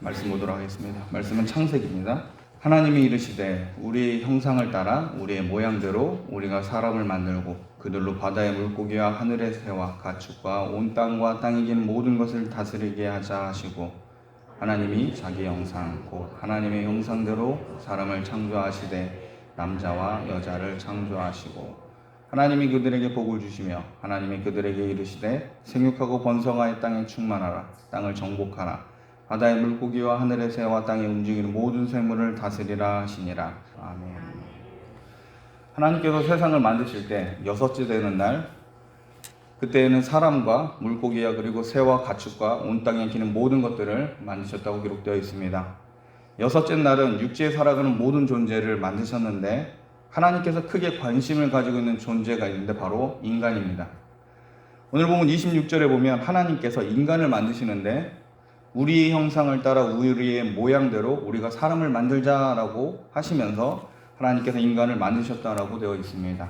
말씀 보도록 하겠습니다. 말씀은 창세기입니다. 하나님이 이르시되 우리의 형상을 따라 우리의 모양대로 우리가 사람을 만들고 그들로 바다의 물고기와 하늘의 새와 가축과 온 땅과 땅에 있는 모든 것을 다스리게 하자 하시고, 하나님이 자기 형상 곧 하나님의 형상대로 사람을 창조하시되 남자와 여자를 창조하시고, 하나님이 그들에게 복을 주시며 하나님이 그들에게 이르시되 생육하고 번성하여 땅에 충만하라. 땅을 정복하라. 바다의 물고기와 하늘의 새와 땅에 움직이는 모든 생물을 다스리라 하시니라. 아멘. 하나님께서 세상을 만드실 때 여섯째 되는 날, 그때에는 사람과 물고기와 그리고 새와 가축과 온 땅에 기는 모든 것들을 만드셨다고 기록되어 있습니다. 여섯째 날은 육지에 살아가는 모든 존재를 만드셨는데, 하나님께서 크게 관심을 가지고 있는 존재가 있는데 바로 인간입니다. 오늘 본문 26절에 보면 하나님께서 인간을 만드시는데 우리의 형상을 따라 우리의 모양대로 우리가 사람을 만들자라고 하시면서 하나님께서 인간을 만드셨다라고 되어 있습니다.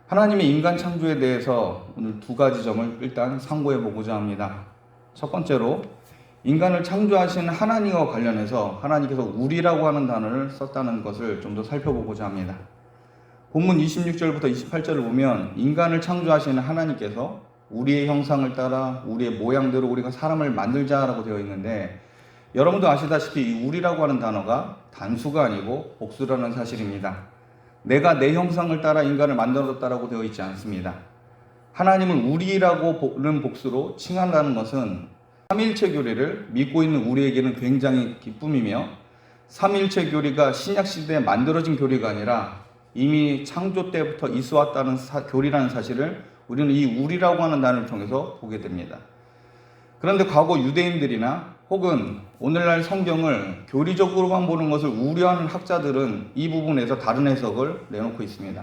하나님의 인간 창조에 대해서 오늘 두 가지 점을 일단 상고해 보고자 합니다. 첫 번째로, 인간을 창조하신 하나님과 관련해서 하나님께서 우리라고 하는 단어를 썼다는 것을 좀 더 살펴보고자 합니다. 본문 26절부터 28절을 보면 인간을 창조하시는 하나님께서 우리의 형상을 따라 우리의 모양대로 우리가 사람을 만들자라고 되어 있는데, 여러분도 아시다시피 이 우리라고 하는 단어가 단수가 아니고 복수라는 사실입니다. 내가 내 형상을 따라 인간을 만들었다라고 되어 있지 않습니다. 하나님을 우리라고 부르는 복수로 칭한다는 것은 삼위일체 교리를 믿고 있는 우리에게는 굉장히 기쁨이며, 삼위일체 교리가 신약시대에 만들어진 교리가 아니라 이미 창조 때부터 있어왔다는 교리라는 사실을 우리는 이 우리라고 하는 단어를 통해서 보게 됩니다. 그런데 과거 유대인들이나 혹은 오늘날 성경을 교리적으로만 보는 것을 우려하는 학자들은 이 부분에서 다른 해석을 내놓고 있습니다.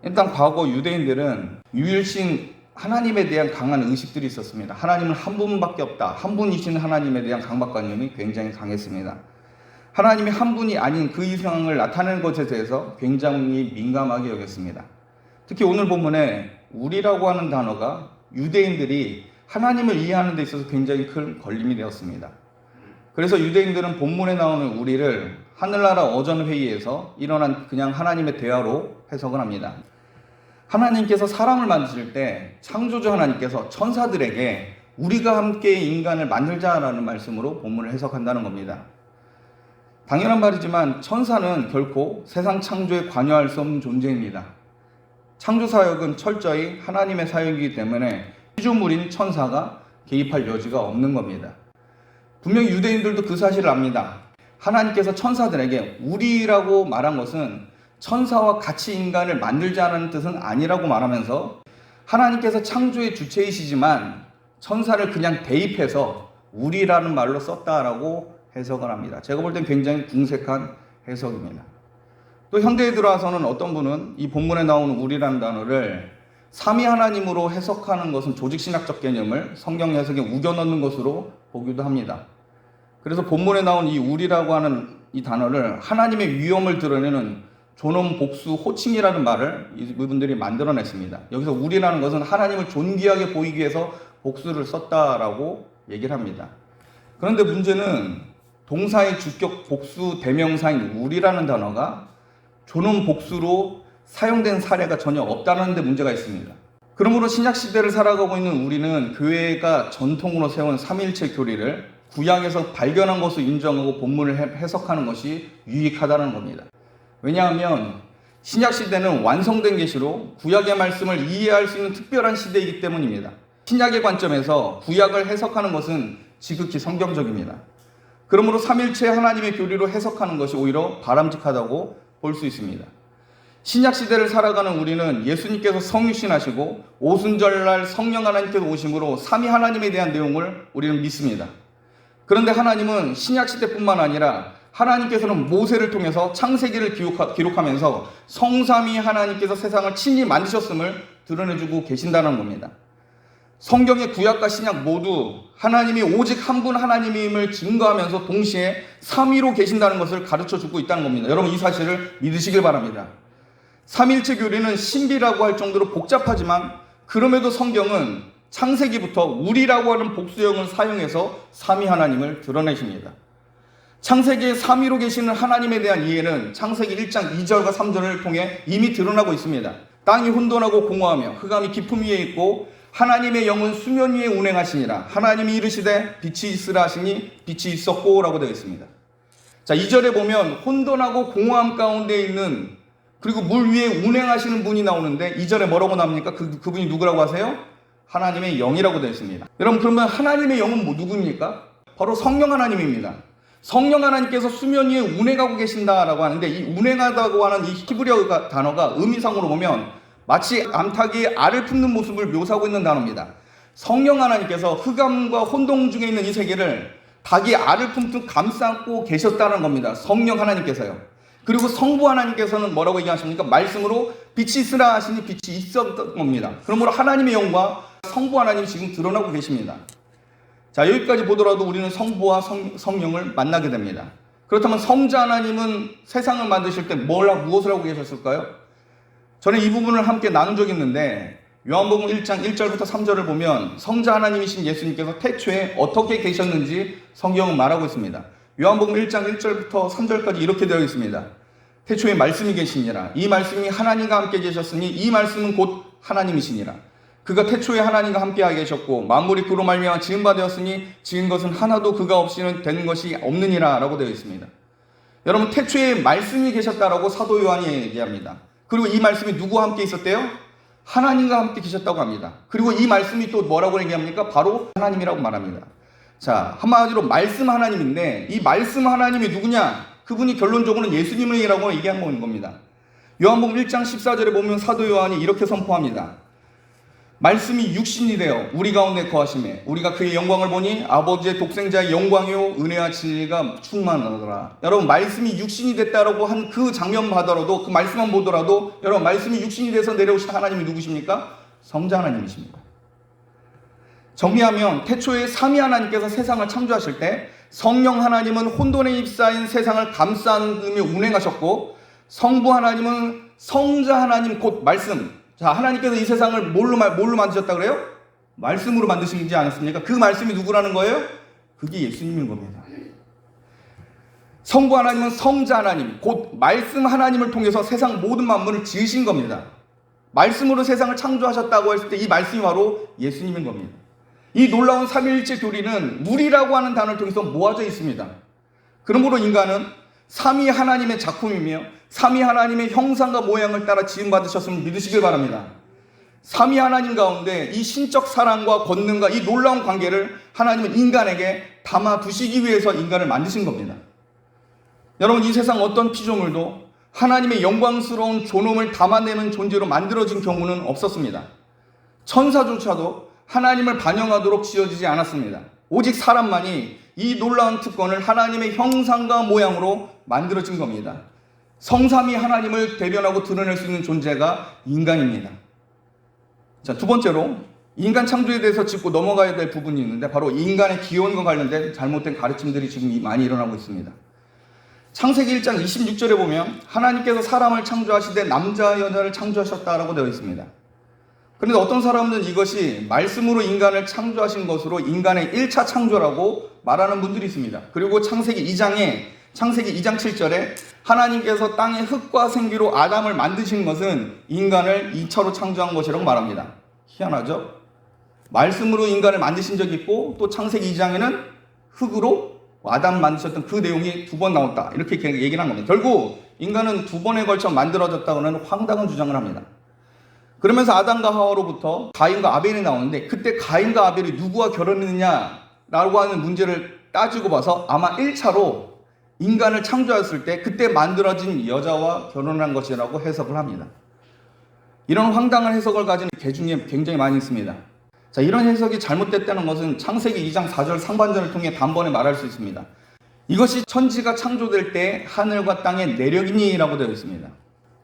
일단 과거 유대인들은 유일신 하나님에 대한 강한 의식들이 있었습니다. 하나님은 한 분밖에 없다. 한 분이신 하나님에 대한 강박관념이 굉장히 강했습니다. 하나님이 한 분이 아닌 그 이상을 나타내는 것에 대해서 굉장히 민감하게 여겼습니다. 특히 오늘 본문에 우리라고 하는 단어가 유대인들이 하나님을 이해하는 데 있어서 굉장히 큰 걸림이 되었습니다. 그래서 유대인들은 본문에 나오는 우리를 하늘나라 어전회의에서 일어난 그냥 하나님의 대화로 해석을 합니다. 하나님께서 사람을 만드실 때 창조주 하나님께서 천사들에게 우리가 함께 인간을 만들자라는 말씀으로 본문을 해석한다는 겁니다. 당연한 말이지만 천사는 결코 세상 창조에 관여할 수 없는 존재입니다. 창조 사역은 철저히 하나님의 사역이기 때문에 피조물인 천사가 개입할 여지가 없는 겁니다. 분명히 유대인들도 그 사실을 압니다. 하나님께서 천사들에게 우리라고 말한 것은 천사와 같이 인간을 만들자는 뜻은 아니라고 말하면서, 하나님께서 창조의 주체이시지만 천사를 그냥 대입해서 우리라는 말로 썼다라고 해석을 합니다. 제가 볼 땐 굉장히 궁색한 해석입니다. 또 현대에 들어와서는 어떤 분은 이 본문에 나오는 우리라는 단어를 삼위 하나님으로 해석하는 것은 조직신학적 개념을 성경 해석에 우겨넣는 것으로 보기도 합니다. 그래서 본문에 나온 이 우리라고 하는 이 단어를 하나님의 위엄을 드러내는 존엄, 복수, 호칭이라는 말을 이분들이 만들어냈습니다. 여기서 우리라는 것은 하나님을 존귀하게 보이기 위해서 복수를 썼다라고 얘기를 합니다. 그런데 문제는 동사의 주격 복수 대명사인 우리라는 단어가 존엄, 복수로 사용된 사례가 전혀 없다는 데 문제가 있습니다. 그러므로 신약시대를 살아가고 있는 우리는 교회가 전통으로 세운 삼위일체 교리를 구약에서 발견한 것으로 인정하고 본문을 해석하는 것이 유익하다는 겁니다. 왜냐하면 신약시대는 완성된 계시로 구약의 말씀을 이해할 수 있는 특별한 시대이기 때문입니다. 신약의 관점에서 구약을 해석하는 것은 지극히 성경적입니다. 그러므로 삼일체 하나님의 교리로 해석하는 것이 오히려 바람직하다고 볼 수 있습니다. 신약시대를 살아가는 우리는 예수님께서 성육신하시고 오순절날 성령 하나님께서 오심으로 삼위 하나님에 대한 내용을 우리는 믿습니다. 그런데 하나님은 신약시대뿐만 아니라 하나님께서는 모세를 통해서 창세기를 기록하면서 성삼위 하나님께서 세상을 친히 만드셨음을 드러내주고 계신다는 겁니다. 성경의 구약과 신약 모두 하나님이 오직 한 분 하나님임을 증거하면서 동시에 삼위로 계신다는 것을 가르쳐주고 있다는 겁니다. 여러분, 이 사실을 믿으시길 바랍니다. 삼일체 교리는 신비라고 할 정도로 복잡하지만 그럼에도 성경은 창세기부터 우리라고 하는 복수형을 사용해서 삼위 하나님을 드러내십니다. 창세기에 삼위로 계시는 하나님에 대한 이해는 창세기 1장 2절과 3절을 통해 이미 드러나고 있습니다. 땅이 혼돈하고 공허하며 흑암이 깊음 위에 있고 하나님의 영은 수면 위에 운행하시니라. 하나님이 이르시되 빛이 있으라 하시니 빛이 있었고 라고 되어 있습니다. 자, 2절에 보면 혼돈하고 공허함 가운데 있는 그리고 물 위에 운행하시는 분이 나오는데 2절에 뭐라고 나옵니까? 그분이 누구라고 하세요? 하나님의 영이라고 되어 있습니다. 여러분, 그러면 하나님의 영은 누구입니까? 바로 성령 하나님입니다. 성령 하나님께서 수면 위에 운행하고 계신다라고 하는데 이 운행하다고 하는 이 히브리어 단어가 의미상으로 보면 마치 암탉이 알을 품는 모습을 묘사하고 있는 단어입니다. 성령 하나님께서 흑암과 혼동 중에 있는 이 세계를 닭이 알을 품듯 감싸고 계셨다는 겁니다. 성령 하나님께서요. 그리고 성부 하나님께서는 뭐라고 얘기하십니까? 말씀으로 빛이 있으라 하시니 빛이 있었던 겁니다. 그러므로 하나님의 영과 성부 하나님이 지금 드러나고 계십니다. 자, 여기까지 보더라도 우리는 성부와 성령을 만나게 됩니다. 그렇다면 성자 하나님은 세상을 만드실 때 무엇을 하고 계셨을까요? 저는 이 부분을 함께 나눈 적이 있는데 요한복음 1장 1절부터 3절을 보면 성자 하나님이신 예수님께서 태초에 어떻게 계셨는지 성경은 말하고 있습니다. 요한복음 1장 1절부터 3절까지 이렇게 되어 있습니다. 태초에 말씀이 계시니라. 이 말씀이 하나님과 함께 계셨으니 이 말씀은 곧 하나님이시니라. 그가 태초에 하나님과 함께 계셨고 만물이 그로 말미암아 지은 바 되었으니 지은 것은 하나도 그가 없이는 되는 것이 없느니라 라고 되어 있습니다. 여러분, 태초에 말씀이 계셨다라고 사도 요한이 얘기합니다. 그리고 이 말씀이 누구와 함께 있었대요? 하나님과 함께 계셨다고 합니다. 그리고 이 말씀이 또 뭐라고 얘기합니까? 바로 하나님이라고 말합니다. 자, 한마디로 말씀 하나님인데 이 말씀 하나님이 누구냐? 그분이 결론적으로는 예수님이라고 얘기한 겁니다. 요한복음 1장 14절에 보면 사도 요한이 이렇게 선포합니다. 말씀이 육신이 되어 우리 가운데 거하시매 우리가 그의 영광을 보니 아버지의 독생자의 영광이요 은혜와 진리가 충만하더라. 여러분, 말씀이 육신이 됐다라고 한 그 장면 보더라도 그 말씀만 보더라도 여러분, 말씀이 육신이 돼서 내려오신 하나님이 누구십니까? 성자 하나님이십니다. 정리하면 태초에 삼위 하나님께서 세상을 창조하실 때 성령 하나님은 혼돈에 휩싸인 세상을 감싸며 운행하셨고 성부 하나님은 성자 하나님 곧 말씀. 자, 하나님께서 이 세상을 뭘로 만드셨다 그래요? 말씀으로 만드시지 않았습니까? 그 말씀이 누구라는 거예요? 그게 예수님인 겁니다. 성부 하나님은 성자 하나님, 곧 말씀 하나님을 통해서 세상 모든 만물을 지으신 겁니다. 말씀으로 세상을 창조하셨다고 했을 때 이 말씀이 바로 예수님인 겁니다. 이 놀라운 삼위일체 교리는 물이라고 하는 단어를 통해서 모아져 있습니다. 그러므로 인간은 삼위 하나님의 작품이며 삼위 하나님의 형상과 모양을 따라 지음받으셨음을 믿으시길 바랍니다. 삼위 하나님 가운데 이 신적 사랑과 권능과 이 놀라운 관계를 하나님은 인간에게 담아두시기 위해서 인간을 만드신 겁니다. 여러분, 이 세상 어떤 피조물도 하나님의 영광스러운 존엄을 담아내는 존재로 만들어진 경우는 없었습니다. 천사조차도 하나님을 반영하도록 지어지지 않았습니다. 오직 사람만이 이 놀라운 특권을 하나님의 형상과 모양으로 만들어진 겁니다. 성삼위 하나님을 대변하고 드러낼 수 있는 존재가 인간입니다. 자, 두 번째로 인간 창조에 대해서 짚고 넘어가야 될 부분이 있는데 바로 인간의 기원과 관련된 잘못된 가르침들이 지금 많이 일어나고 있습니다. 창세기 1장 26절에 보면 하나님께서 사람을 창조하시되 남자 여자를 창조하셨다라고 되어 있습니다. 그런데 어떤 사람들은 이것이 말씀으로 인간을 창조하신 것으로 인간의 1차 창조라고 말하는 분들이 있습니다. 그리고 창세기 2장 7절에 하나님께서 땅의 흙과 생기로 아담을 만드신 것은 인간을 2차로 창조한 것이라고 말합니다. 희한하죠? 말씀으로 인간을 만드신 적이 있고 또 창세기 2장에는 흙으로 아담 만드셨던 그 내용이 두 번 나왔다. 이렇게 얘기를 한 겁니다. 결국 인간은 두 번에 걸쳐 만들어졌다고는 황당한 주장을 합니다. 그러면서 아담과 하와로부터 가인과 아벨이 나오는데 그때 가인과 아벨이 누구와 결혼했느냐라고 하는 문제를 따지고 봐서 아마 1차로 인간을 창조했을 때 그때 만들어진 여자와 결혼한 것이라고 해석을 합니다. 이런 황당한 해석을 가진 개 중에 굉장히 많이 있습니다. 자, 이런 해석이 잘못됐다는 것은 창세기 2장 4절 상반절을 통해 단번에 말할 수 있습니다. 이것이 천지가 창조될 때 하늘과 땅의 내력이니라고 되어 있습니다.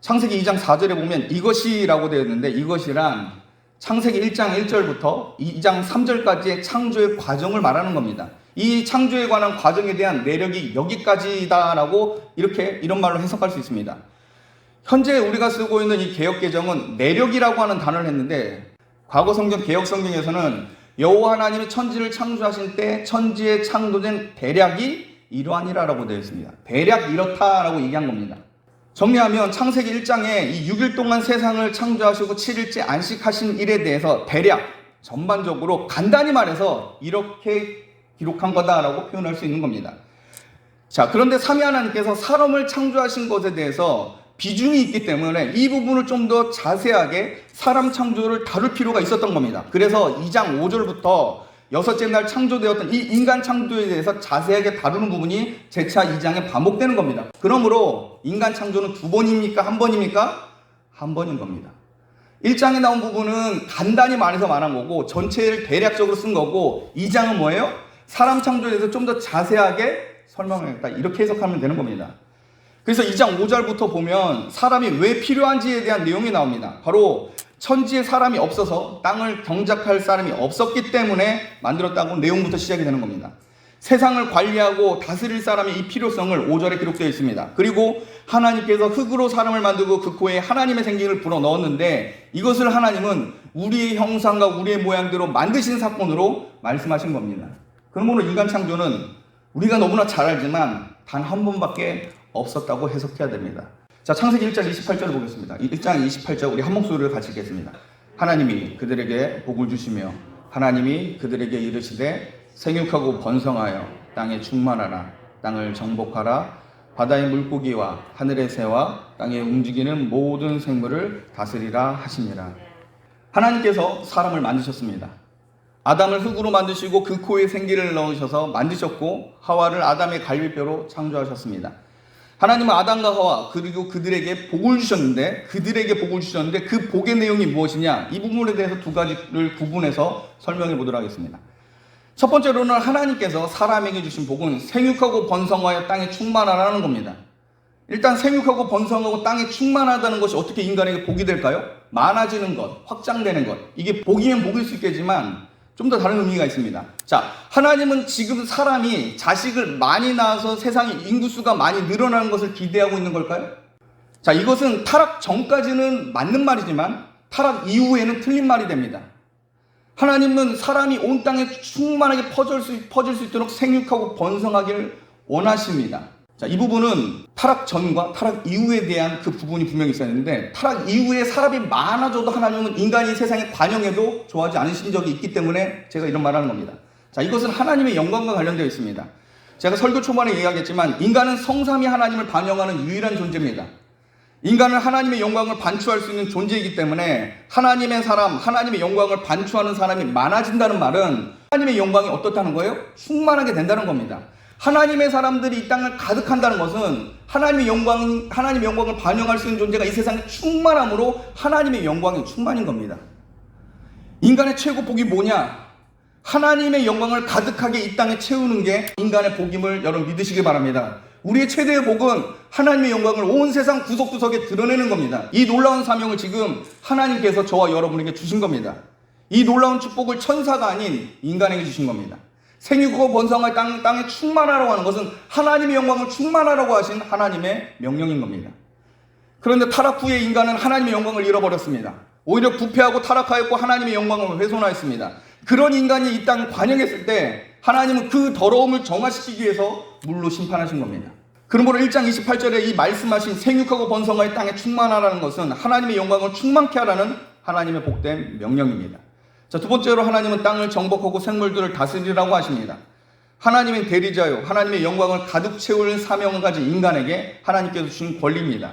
창세기 2장 4절에 보면 이것이라고 되어 있는데 이것이란 창세기 1장 1절부터 2장 3절까지의 창조의 과정을 말하는 겁니다. 이 창조에 관한 과정에 대한 내력이 여기까지다라고 이런 말로 해석할 수 있습니다. 현재 우리가 쓰고 있는 이 개역개정은 내력이라고 하는 단어를 했는데 과거 성경 개역 성경에서는 여호와 하나님이 천지를 창조하신 때 천지의 창조된 대략이 이러하니라라고 되어 있습니다. 대략 이렇다라고 얘기한 겁니다. 정리하면 창세기 1장에 이 6일 동안 세상을 창조하시고 7일째 안식하신 일에 대해서 대략 전반적으로 간단히 말해서 이렇게 기록한 거다라고 표현할 수 있는 겁니다. 자, 그런데 삼위 하나님께서 사람을 창조하신 것에 대해서 비중이 있기 때문에 이 부분을 좀 더 자세하게 사람 창조를 다룰 필요가 있었던 겁니다. 그래서 2장 5절부터 여섯째 날 창조되었던 이 인간 창조에 대해서 자세하게 다루는 부분이 제차 2장에 반복되는 겁니다. 그러므로 인간 창조는 2번입니까? 1번입니까? 1번인 겁니다. 1장에 나온 부분은 간단히 말해서 말한 거고 전체를 대략적으로 쓴 거고 2장은 뭐예요? 사람 창조에 대해서 좀 더 자세하게 설명하겠다. 이렇게 해석하면 되는 겁니다. 그래서 2장 5절부터 보면 사람이 왜 필요한지에 대한 내용이 나옵니다. 바로 천지에 사람이 없어서 땅을 경작할 사람이 없었기 때문에 만들었다고 내용부터 시작이 되는 겁니다. 세상을 관리하고 다스릴 사람의 이 필요성을 5절에 기록되어 있습니다. 그리고 하나님께서 흙으로 사람을 만들고 그 코에 하나님의 생기를 불어넣었는데 이것을 하나님은 우리의 형상과 우리의 모양대로 만드신 사건으로 말씀하신 겁니다. 그러므로 인간 창조는 우리가 너무나 잘 알지만 단 한 번밖에 없었다고 해석해야 됩니다. 자, 창세기 1장 28절을 보겠습니다. 1장 28절 우리 한 목소리를 같이 읽겠습니다. 하나님이 그들에게 복을 주시며 하나님이 그들에게 이르시되 생육하고 번성하여 땅에 충만하라. 땅을 정복하라. 바다의 물고기와 하늘의 새와 땅에 움직이는 모든 생물을 다스리라 하시니라. 하나님께서 사람을 만드셨습니다. 아담을 흙으로 만드시고 그 코에 생기를 넣으셔서 만드셨고 하와를 아담의 갈비뼈로 창조하셨습니다. 하나님은 아담과 하와 그리고 그들에게 복을 주셨는데 그 복의 내용이 무엇이냐? 이 부분에 대해서 두 가지를 구분해서 설명해 보도록 하겠습니다. 첫 번째로는 하나님께서 사람에게 주신 복은 생육하고 번성하여 땅에 충만하라는 겁니다. 일단 생육하고 번성하고 땅에 충만하다는 것이 어떻게 인간에게 복이 될까요? 많아지는 것, 확장되는 것. 이게 복이면 복일 수 있겠지만 좀 더 다른 의미가 있습니다. 자, 하나님은 지금 사람이 자식을 많이 낳아서 세상의 인구수가 많이 늘어나는 것을 기대하고 있는 걸까요? 자, 이것은 타락 전까지는 맞는 말이지만 타락 이후에는 틀린 말이 됩니다. 하나님은 사람이 온 땅에 충만하게 퍼질 수 있도록 생육하고 번성하기를 원하십니다. 자, 이 부분은 타락 전과 타락 이후에 대한 그 부분이 분명히 있었는데 타락 이후에 사람이 많아져도 하나님은 인간이 세상에 관영해도 좋아하지 않으신 적이 있기 때문에 제가 이런 말을 하는 겁니다. 자, 이것은 하나님의 영광과 관련되어 있습니다. 제가 설교 초반에 이야기했지만 인간은 성삼위 하나님을 반영하는 유일한 존재입니다. 인간은 하나님의 영광을 반추할 수 있는 존재이기 때문에 하나님의 사람, 하나님의 영광을 반추하는 사람이 많아진다는 말은 하나님의 영광이 어떻다는 거예요? 충만하게 된다는 겁니다. 하나님의 사람들이 이 땅을 가득한다는 것은 하나님의 영광을 반영할 수 있는 존재가 이 세상에 충만함으로 하나님의 영광이 충만인 겁니다. 인간의 최고 복이 뭐냐? 하나님의 영광을 가득하게 이 땅에 채우는 게 인간의 복임을 여러분 믿으시기 바랍니다. 우리의 최대의 복은 하나님의 영광을 온 세상 구석구석에 드러내는 겁니다. 이 놀라운 사명을 지금 하나님께서 저와 여러분에게 주신 겁니다. 이 놀라운 축복을 천사가 아닌 인간에게 주신 겁니다. 생육하고 번성하여 땅에 충만하라고 하는 것은 하나님의 영광을 충만하라고 하신 하나님의 명령인 겁니다. 그런데 타락 후에 인간은 하나님의 영광을 잃어버렸습니다. 오히려 부패하고 타락하였고 하나님의 영광을 훼손하였습니다. 그런 인간이 이 땅을 관영했을 때 하나님은 그 더러움을 정화시키기 위해서 물로 심판하신 겁니다. 그러므로 1장 28절에 이 말씀하신 생육하고 번성하여 땅에 충만하라는 것은 하나님의 영광을 충만케 하라는 하나님의 복된 명령입니다. 자, 두 번째로 하나님은 땅을 정복하고 생물들을 다스리라고 하십니다. 하나님의 대리자요, 하나님의 영광을 가득 채울 사명을 가진 인간에게 하나님께서 주신 권리입니다.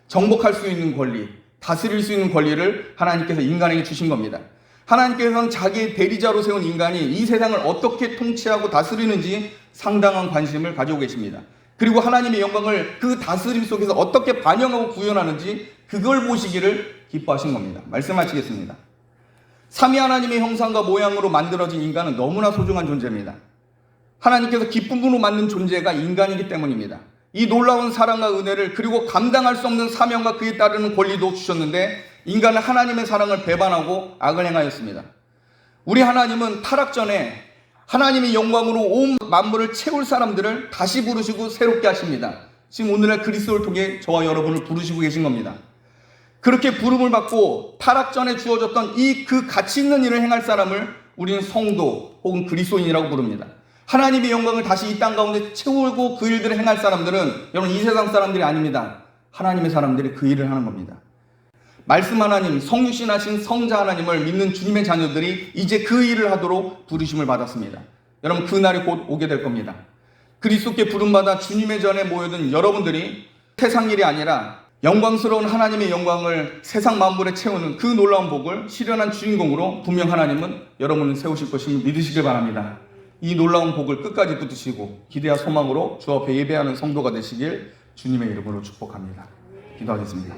정복할 수 있는 권리, 다스릴 수 있는 권리를 하나님께서 인간에게 주신 겁니다. 하나님께서는 자기의 대리자로 세운 인간이 이 세상을 어떻게 통치하고 다스리는지 상당한 관심을 가지고 계십니다. 그리고 하나님의 영광을 그 다스림 속에서 어떻게 반영하고 구현하는지 그걸 보시기를 기뻐하신 겁니다. 말씀하시겠습니다. 삼위 하나님의 형상과 모양으로 만들어진 인간은 너무나 소중한 존재입니다. 하나님께서 기쁨으로 만든 존재가 인간이기 때문입니다. 이 놀라운 사랑과 은혜를 그리고 감당할 수 없는 사명과 그에 따르는 권리도 주셨는데 인간은 하나님의 사랑을 배반하고 악을 행하였습니다. 우리 하나님은 타락 전에 하나님의 영광으로 온 만물을 채울 사람들을 다시 부르시고 새롭게 하십니다. 지금 오늘날 그리스도를 통해 저와 여러분을 부르시고 계신 겁니다. 그렇게 부름을 받고 타락 전에 주어졌던 이 그 가치 있는 일을 행할 사람을 우리는 성도 혹은 그리스도인이라고 부릅니다. 하나님의 영광을 다시 이 땅 가운데 채우고 그 일들을 행할 사람들은 여러분 이 세상 사람들이 아닙니다. 하나님의 사람들이 그 일을 하는 겁니다. 말씀 하나님, 성육신하신 성자 하나님을 믿는 주님의 자녀들이 이제 그 일을 하도록 부르심을 받았습니다. 여러분 그 날이 곧 오게 될 겁니다. 그리스도께 부름받아 주님의 전에 모여든 여러분들이 세상 일이 아니라 영광스러운 하나님의 영광을 세상 만물에 채우는 그 놀라운 복을 실현한 주인공으로 분명 하나님은 여러분을 세우실 것임을 믿으시길 바랍니다. 이 놀라운 복을 끝까지 붙드시고 기대와 소망으로 주 앞에 예배하는 성도가 되시길 주님의 이름으로 축복합니다. 기도하겠습니다.